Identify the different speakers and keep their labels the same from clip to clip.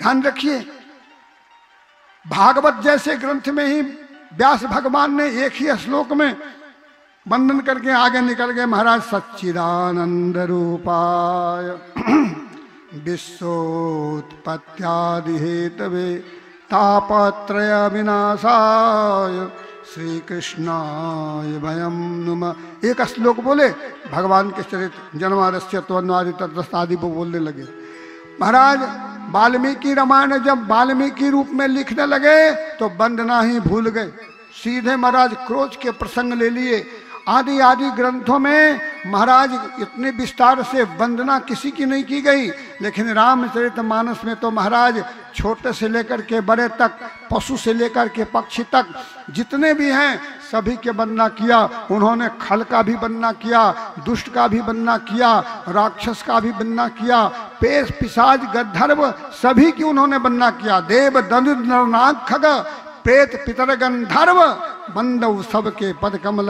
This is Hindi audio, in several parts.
Speaker 1: ध्यान रखिए, भागवत जैसे ग्रंथ में ही व्यास भगवान ने एक ही श्लोक में वंदन करके आगे निकल गए। महाराज सच्चिदानंद रूपाय विश्वोत्पत्त्यादि हेतवे तापत्रय विनाशाय श्री कृष्णाय वयम नुमः। एक श्लोक बोले भगवान के चरित्र, जन्मादस्य त्वन्वादि तत्वस्तादि वो बोलने लगे। महाराज वाल्मीकि रामायण जब वाल्मीकि रूप में लिखने लगे तो वंदना ही भूल गए, सीधे महाराज क्रोध के प्रसंग ले लिए। आदि आदि ग्रंथों में महाराज इतने विस्तार से वंदना किसी की नहीं की गई, लेकिन रामचरितमानस में तो महाराज छोटे से लेकर के बड़े तक, पशु से लेकर के पक्षी तक जितने भी हैं सभी के वंदना किया। उन्होंने खल का भी वंदना किया, दुष्ट का भी वंदना किया, राक्षस का भी वंदना किया, पेश पिशाच गंधर्व सभी की उन्होंने वंदना किया। देव दनुज नरनाग खग प्रेत पितर गंधर्व बंदव सबके पद कमल।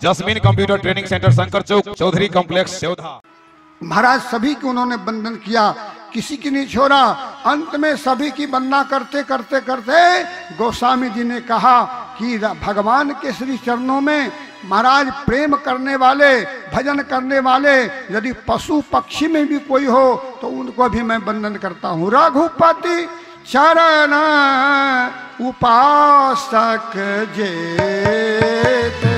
Speaker 2: Jasmine Computer Training Centre, Shankar Chowk, Chaudhary Complex, Sevdha.
Speaker 1: महाराज सभी की उन्होंने वंदन किया, किसी की नहीं छोड़ा। अंत में सभी की वंदना करते करते करते गोस्वामी जी ने कहा कि भगवान के श्री चरणों में महाराज प्रेम करने वाले, भजन करने वाले यदि पशु पक्षी में भी कोई हो तो उनको भी मैं वंदन करता हूँ। रघुपति चरण उपासक जेते,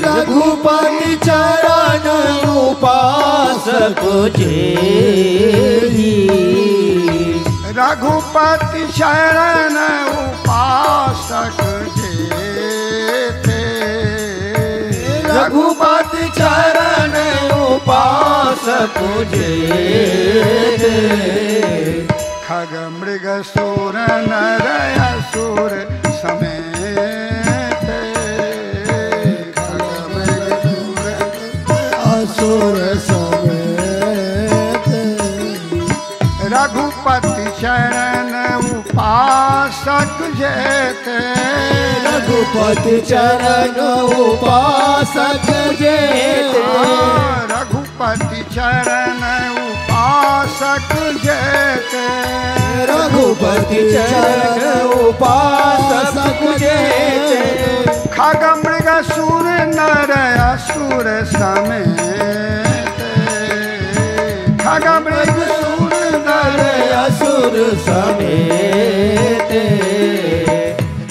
Speaker 3: रघुपति चरण उपासक जेहि,
Speaker 1: रघुपति चरण उपासक जेते,
Speaker 3: रघुपति चरण उपासक जेते।
Speaker 1: खग मृग सुर नर असुर समेत, खग मृग
Speaker 3: असुर समेत,
Speaker 1: रघुपति चरण उपासक जेते,
Speaker 3: रघुपति चरण उपासक जेते,
Speaker 1: रघुपति चरण उपासक जेते,
Speaker 3: रघुपति चरण उपासक जेते।
Speaker 1: खग मृग सुर नर असुर समेत, खग मृग सुर नर
Speaker 3: असुर समेत,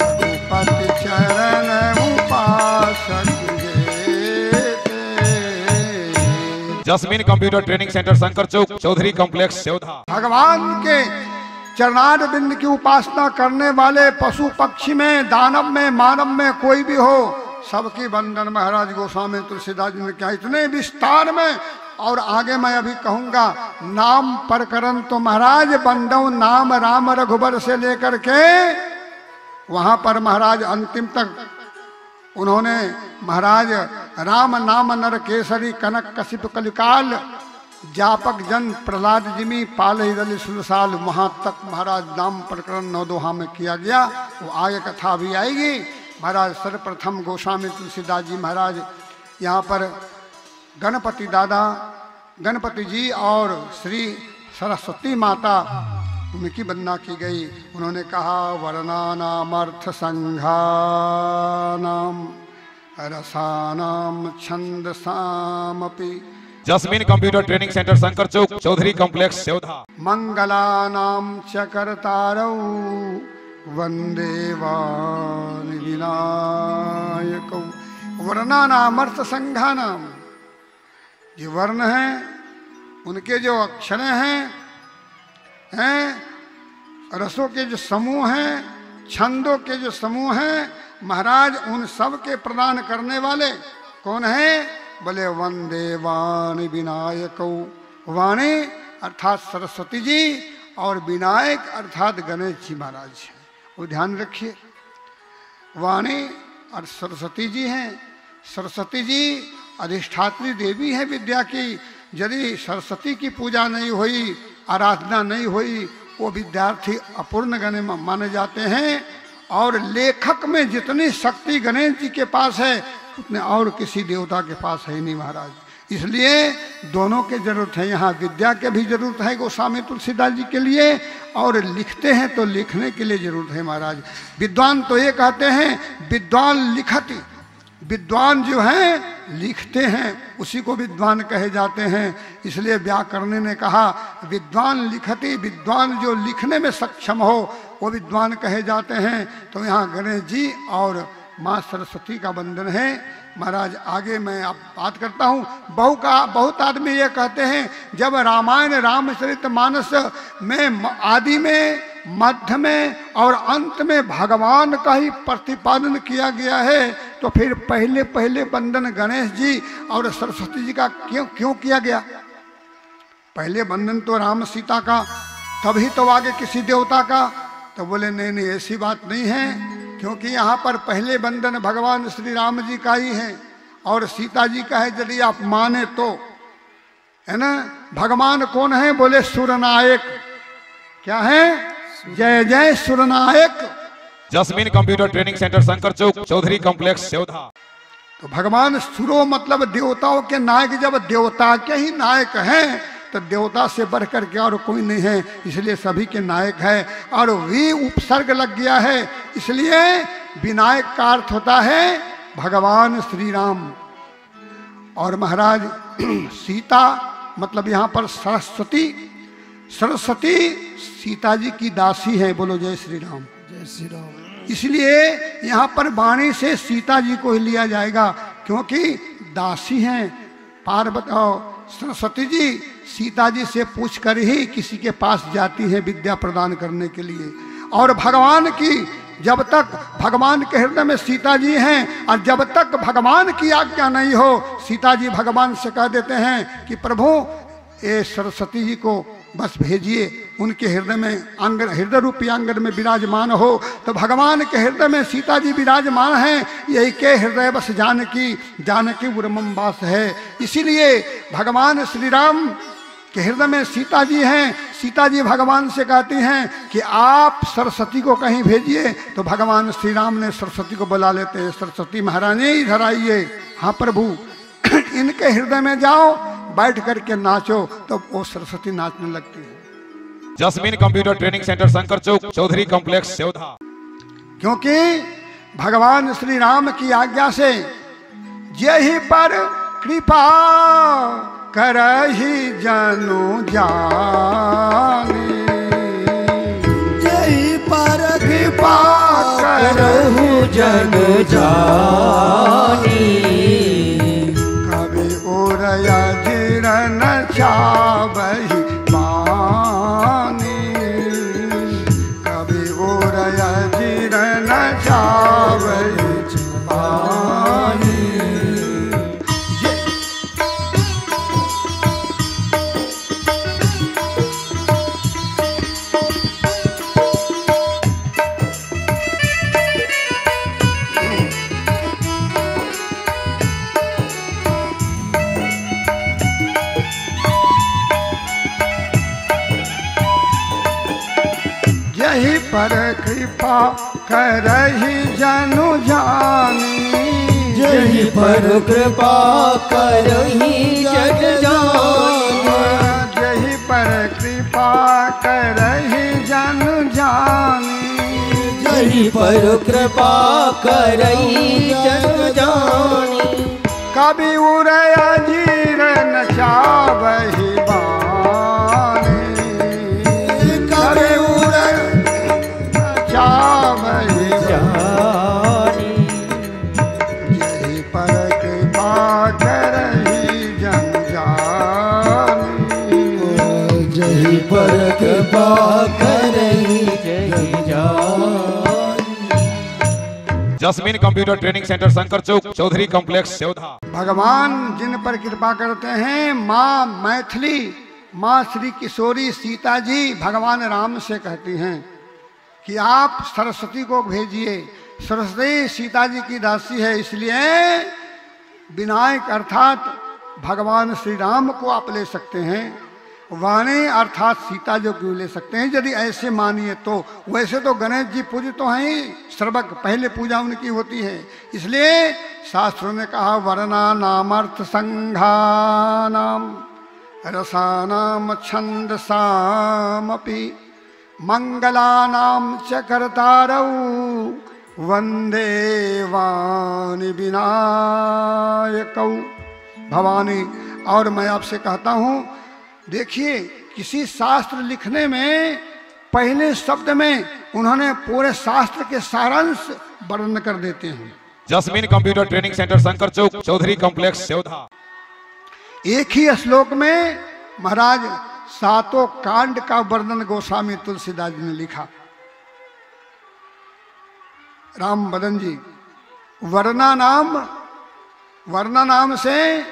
Speaker 1: रघुपति चरण उपासक जेते।
Speaker 2: Jasmine Computer Training Centre, Shankar Chowk, Chaudhary Complex, Sevdha.
Speaker 1: भगवान के चरणार बिंद की उपासना करने वाले पशु पक्षी में, दानव में, मानव में कोई भी हो सबकी वंदन महाराज गोस्वामी तुलसीदास जी ने किया, इतने विस्तार में। और आगे मैं अभी कहूंगा नाम प्रकरण तो महाराज बंदव नाम राम रघुबर से लेकर के वहां पर महाराज अंतिम तक उन्होंने महाराज राम नाम नर केसरी कनक कशिप कलिकाल जापक जन प्रहलाद जिमी पाल सुलसाल, वहां तक महाराज नाम प्रकरण 9 दोहा में किया गया। वो आगे कथा भी आएगी। महाराज सर्वप्रथम गोस्वामी तुलसीदास जी महाराज यहाँ पर गणपति दादा, गणपति जी और श्री सरस्वती माता उनकी वंदना की गई। उन्होंने कहा वर्णानामर्थ संघानाम रसानाम छंदसामपि,
Speaker 2: Jasmine Computer Training Centre, Shankar Chowk, Chaudhary Complex, Sevdha.
Speaker 1: मंगलानाम च कर्तारौ वंदे वाणि विनायकौ। वर्णानामर्थ संघानाम, ये वर्ण हैं उनके जो अक्षर हैं, रसों के जो समूह हैं, छंदों के जो समूह हैं, महाराज उन सब के प्रदान करने वाले कौन हैं? बोले वंदे वाणी विनायकौ। वाणी अर्थात सरस्वती जी और विनायक अर्थात गणेश जी महाराज हैं। वो ध्यान रखिए, वाणी और सरस्वती जी हैं। सरस्वती जी अधिष्ठात्री देवी है विद्या की। यदि सरस्वती की पूजा नहीं हुई, आराधना नहीं हुई, वो विद्यार्थी अपूर्ण गणे माने जाते हैं। और लेखक में जितनी शक्ति गणेश जी के पास है उतने और किसी देवता के पास है नहीं महाराज। इसलिए दोनों के जरूरत है। यहाँ विद्या के भी जरूरत है गोस्वामी तुलसीदास जी के लिए, और लिखते हैं तो लिखने के लिए जरूरत है महाराज। विद्वान तो ये कहते हैं विद्वान लिखति, विद्वान जो हैं लिखते हैं, उसी को विद्वान कहे जाते हैं। इसलिए व्याकरण ने कहा विद्वान लिखति, विद्वान जो लिखने में सक्षम हो वो विद्वान कहे जाते हैं। तो यहाँ गणेश जी और माँ सरस्वती का वंदन है महाराज। आगे मैं आप बात करता हूँ। बहुत आदमी ये कहते हैं जब रामायण रामचरितमानस में आदि में, मध्य में और अंत में भगवान का ही प्रतिपादन किया गया है, तो फिर पहले पहले वंदन गणेश जी और सरस्वती जी का क्यों किया गया? पहले वंदन तो राम सीता का, तभी तो आगे किसी देवता का। तो बोले नहीं, ऐसी बात नहीं है, क्योंकि यहाँ पर पहले वंदन भगवान श्री राम जी का ही है और सीता जी का है, यदि आप माने तो, है ना। भगवान कौन है? बोले सुरनायक। क्या है? जय जय सुरनायक।
Speaker 2: Jasmine Computer Training Centre, Shankar Chowk, Chaudhary Complex, Sevdha.
Speaker 1: तो भगवान सुरो मतलब देवताओं के नायक। जब देवता के ही नायक हैं तो देवता से बढ़कर के और कोई नहीं है, इसलिए सभी के नायक है। और वी उपसर्ग लग गया है, इसलिए विनायक का अर्थ होता है भगवान श्री राम। और महाराज सीता मतलब यहाँ पर सरस्वती, सरस्वती सीता जी की दासी है। बोलो जय श्री राम।
Speaker 3: जय श्री राम।
Speaker 1: इसलिए यहाँ पर वाणी से सीता जी को ही लिया जाएगा, क्योंकि दासी हैं पार्वती। सरस्वती जी सीता जी से पूछकर ही किसी के पास जाती है विद्या प्रदान करने के लिए। और भगवान की, जब तक भगवान के हृदय में सीता जी हैं और जब तक भगवान की आज्ञा नहीं हो, सीता जी भगवान से कह देते हैं कि प्रभु ये सरस्वती जी को बस भेजिए, उनके हृदय में आंगन, हृदय रूपी आंगन में विराजमान हो। तो भगवान के हृदय में सीता जी विराजमान हैं। यही के हृदय बस जानकी, जानकी उर्मम वास है। इसीलिए भगवान श्री राम के हृदय में सीता जी हैं। सीता जी भगवान से कहती हैं कि आप सरस्वती को कहीं भेजिए। तो भगवान श्री राम ने सरस्वती को बुला लेते हैं, सरस्वती महारानी इधर आइए। हाँ प्रभु, इनके हृदय में जाओ, बैठ करके नाचो। तो वो सरस्वती नाचने लगती है।
Speaker 2: Jasmine Computer Training Centre, Shankar Chowk, Chaudhary Complex, Sevdha.
Speaker 1: क्योंकि भगवान श्री राम की आज्ञा से यही पर कृपा करहि जनु जानी,
Speaker 3: यही पर
Speaker 1: कृपा
Speaker 3: करहु जन जानी।
Speaker 1: कवि उरया जीरन चावहि बानी, कवि उरया जीरन चावहि बानी। यही पर कृपा करहि जनु जानी,
Speaker 3: यही पर कृपा करहि जग जानी।
Speaker 1: यही पर कृपा करहि जनु जानी,
Speaker 3: यही पर कृपा करहि जग जानी।
Speaker 1: कवि उरया जीरन चावहि बानी, कवि उरया चावहि
Speaker 3: जानी।
Speaker 1: यही पर कृपा करहि जनु जानी,
Speaker 3: यही पर कृपा करहि जग जानी।
Speaker 2: Jasmine Computer Training Centre, Shankar Chowk, Chaudhary Complex, Sevdha.
Speaker 1: भगवान जिन पर कृपा करते हैं, माँ मैथिली, माँ श्री किशोरी सीता जी भगवान राम से कहती हैं कि आप सरस्वती को भेजिए। सरस्वती सीता जी की दासी है, इसलिए विनायक अर्थात भगवान श्री राम को आप ले सकते हैं। वाणी अर्थात सीता जो क्यों ले सकते हैं यदि ऐसे मानिए तो। वैसे तो गणेश जी पूजित तो हैं ही, सर्वक पहले पूजा उनकी होती है। इसलिए शास्त्रों ने कहा वर्णा नामर्थ संघानाम रसानाम छंदसामपि मंगलानाम च कर्तारौ वंदे वाणी विनायकौ। भवानी, और मैं आपसे कहता हूं, देखिए किसी शास्त्र लिखने में पहले शब्द में उन्होंने पूरे शास्त्र के सारांश वर्णन कर देते हैं।
Speaker 2: Jasmine Computer Training Centre, Shankar Chowk, Chaudhary Complex, Sevdha. एक
Speaker 1: ही श्लोक में महाराज 7 कांड का वर्णन गोस्वामी तुलसीदास जी ने लिखा। राम बदन जी, वर्णा नाम से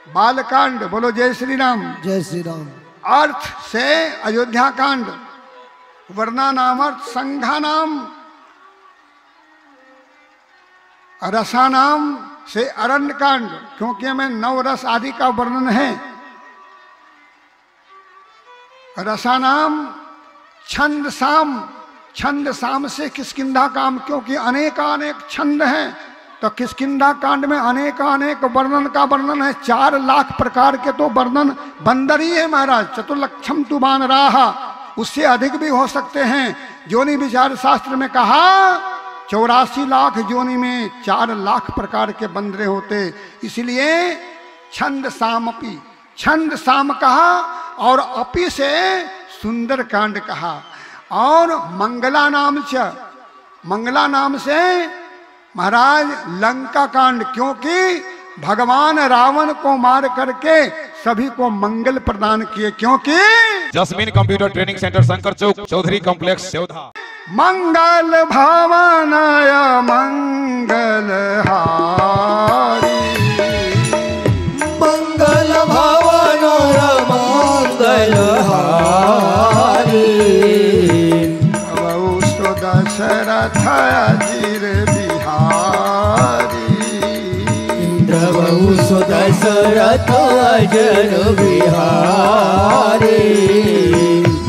Speaker 1: बालकांड, बोलो जय श्री राम।
Speaker 3: जय श्री राम।
Speaker 1: अर्थ से अयोध्या कांड, वर्णा नाम अर्थ, संघा नाम, रसा नाम से अरण्य कांड, क्योंकि हमें 9 रस आदि का वर्णन है। रसा नाम छंद साम से किष्किंधा काम, क्योंकि अनेक छंद हैं, तो किष्किंधा कांड में अनेक वर्णन का वर्णन है। 4 लाख प्रकार के तो वर्णन बंदर ही है महाराज। चतुर्लक्षम तु वानराः, उससे अधिक भी हो सकते हैं। जोनि विचार शास्त्र में कहा 84 लाख जोनि में 4 लाख प्रकार के बंदरे होते। इसलिए छंद साम कहा, और अपि से सुंदर कांड कहा। और मंगला नाम से महाराज लंका कांड, क्योंकि भगवान रावण को मार करके सभी को मंगल प्रदान किए। क्योंकि
Speaker 2: Jasmine Computer Training Centre, Shankar Chowk, Chaudhary Complex, Sevdha.
Speaker 1: मंगल भवनाय मंगल हारी,
Speaker 3: मंगल भवनाय मंगल हारी,
Speaker 1: बहु दशरथ अजीर
Speaker 3: बहु दशरथ अजर बिहारी,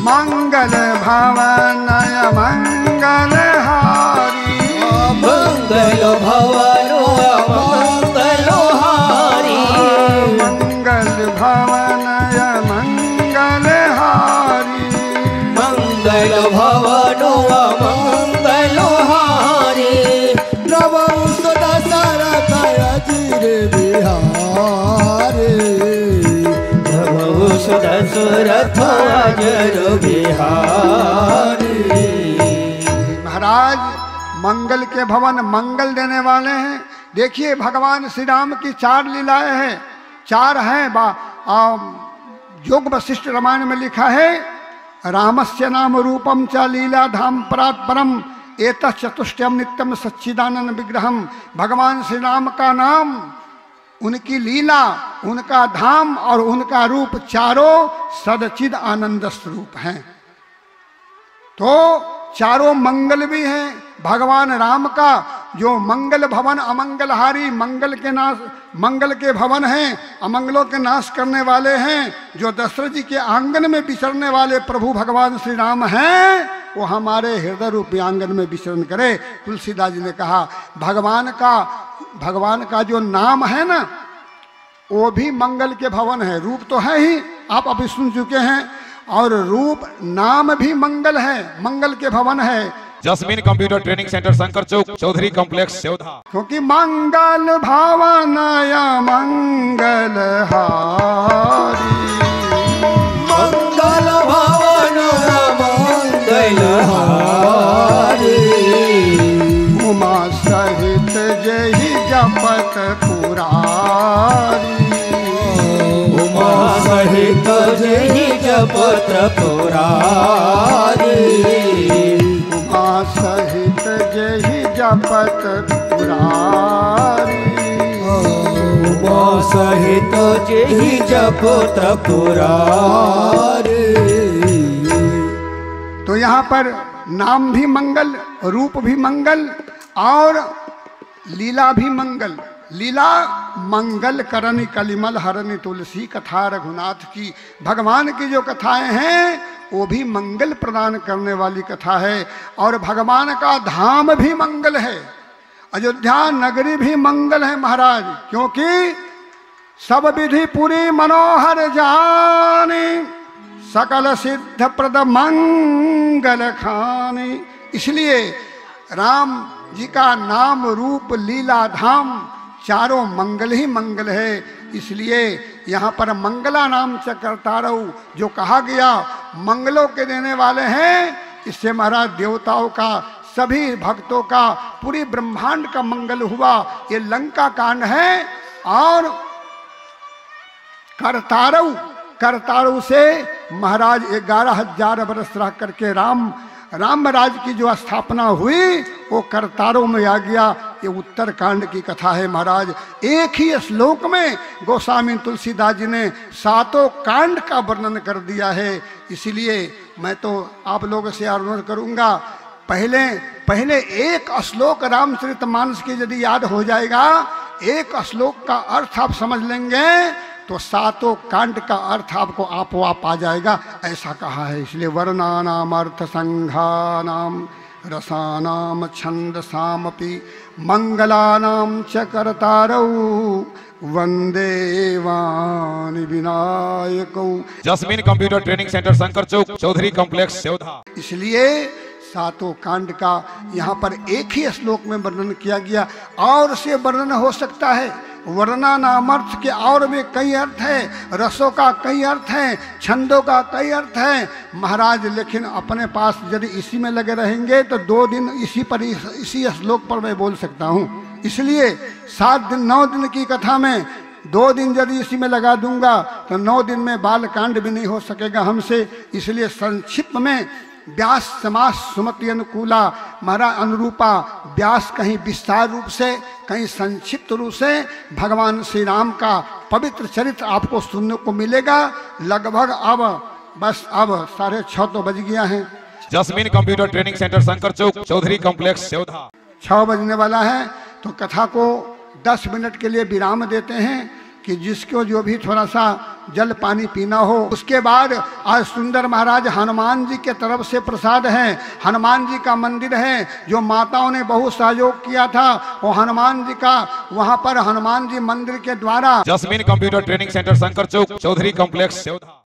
Speaker 1: मंगल भवनय मंगल हारी,
Speaker 3: मंगल भवनो मंगल हारी,
Speaker 1: मंगल भवनय मंगल हारी,
Speaker 3: मंगल भवनो मंगल हारी, प्रभु दशरथ अजीर बिहारी, प्रभु दशरथ अजर बिहारी।
Speaker 1: महाराज मंगल के भवन मंगल देने वाले हैं। देखिए भगवान श्री राम की 4 लीलाएं हैं, 4 हैं। योग वशिष्ठ रामायण में लिखा है, रामस्य नाम रूपम च लीला धाम परात् परम एतः चतुष्टयम नित्यम सच्चिदानंद विग्रहम। भगवान श्री राम का नाम, उनकी लीला, उनका धाम और उनका रूप चारों सदचिद आनंद स्वरूप हैं। तो चारों मंगल भी हैं। भगवान राम का जो मंगल भवन अमंगलहारी, मंगल के भवन हैं, अमंगलों के नाश करने वाले हैं, जो दशरथ जी के आंगन में विचरने वाले प्रभु भगवान श्री राम हैं, वो हमारे हृदय रूपी आंगन में विचरण करे। तुलसीदास जी ने कहा भगवान का जो नाम है ना, वो भी मंगल के भवन है। रूप तो है ही, आप अभी सुन चुके हैं, और रूप नाम भी मंगल है, मंगल के भवन है।
Speaker 2: Jasmine Computer Training Centre, Shankar Chowk, Chaudhary Complex, Sevdha.
Speaker 1: क्योंकि मंगल भवनाय मंगल हारी,
Speaker 3: मंगल भवनाय मंगल हारी,
Speaker 1: उमा सहित जहि जपत पुरारी,
Speaker 3: उमा सहित जहि जपत पुरारी,
Speaker 1: उमा सहित जहि जपत पुरारी,
Speaker 3: उमा सहित जहि जपत पुरारी।
Speaker 1: तो यहाँ पर नाम भी मंगल, रूप भी मंगल और लीला भी मंगल। लीला मंगल करनी कलिमल हरनी तुलसी कथा रघुनाथ की। भगवान की जो कथाएं हैं वो भी मंगल प्रदान करने वाली कथा है, और भगवान का धाम भी मंगल है, अयोध्या नगरी भी मंगल है महाराज, क्योंकि सब विधि पूरी मनोहर जानी, सकल सिद्ध प्रद मंगल खानी। इसलिए राम जी का नाम रूप लीला धाम चारों मंगल ही मंगल है। इसलिए यहाँ पर मंगला नाम च करतारऊ जो कहा गया मंगलों के देने वाले हैं, इससे महाराज देवताओं का, सभी भक्तों का, पूरी ब्रह्मांड का मंगल हुआ। ये लंका कांड है। और करतारऊ से महाराज 11,000 वर्ष रह करके राम राज की जो स्थापना हुई वो करतारों में आ गया। ये उत्तरकांड की कथा है महाराज। एक ही श्लोक में गोस्वामी तुलसीदास जी ने 7 कांड का वर्णन कर दिया है। इसीलिए मैं तो आप लोगों से अनुरोध करूंगा, पहले एक श्लोक रामचरितमानस की यदि याद हो जाएगा, एक श्लोक का अर्थ आप समझ लेंगे तो 7 कांड का अर्थ आपको आप आ जाएगा, ऐसा कहा है। इसलिए वर्णानाम अर्थ संघानाम रसानाम छंदसामपि मंगलानाम च करतारौ वंदे वाणी विनायकौ।
Speaker 2: Jasmine Computer Training Centre Shankar Chowk Chaudhary Complex Sevdha.
Speaker 1: इसलिए 7 कांड का यहाँ पर एक ही श्लोक में वर्णन किया गया। और से वर्णन हो सकता है, वर्णना नाम अर्थ के और भी कई अर्थ है, रसों का कई अर्थ है, छंदों का कई अर्थ है महाराज। लेकिन अपने पास यदि इसी में लगे रहेंगे तो 2 दिन इसी श्लोक पर मैं बोल सकता हूँ। इसलिए 7 दिन 9 दिन की कथा में 2 दिन यदि इसी में लगा दूंगा तो 9 दिन में बालकांड भी नहीं हो सकेगा हमसे। इसलिए संक्षिप्त में व्यास समास सुमति अनुकूला महाराज अनुरूपा व्यास कहीं विस्तार रूप से, कहीं संक्षिप्त रूप से भगवान श्री राम का पवित्र चरित्र आपको सुनने को मिलेगा। लगभग अब 6:30 तो बज गया है।
Speaker 2: Jasmine Computer Training Centre Shankar Chowk Chaudhary Complex Sevdha.
Speaker 1: 6 बजने वाला है तो कथा को 10 मिनट के लिए विराम देते हैं कि जिसको जो भी थोड़ा सा जल पानी पीना हो। उसके बाद आज सुंदर महाराज हनुमान जी के तरफ से प्रसाद है। हनुमान जी का मंदिर है जो माताओं ने बहुत सहयोग किया था, वो हनुमान जी का वहां पर हनुमान जी मंदिर के द्वारा।
Speaker 2: Jasmine Computer Training Centre Shankar Chowk Chaudhary Complex सेवधा।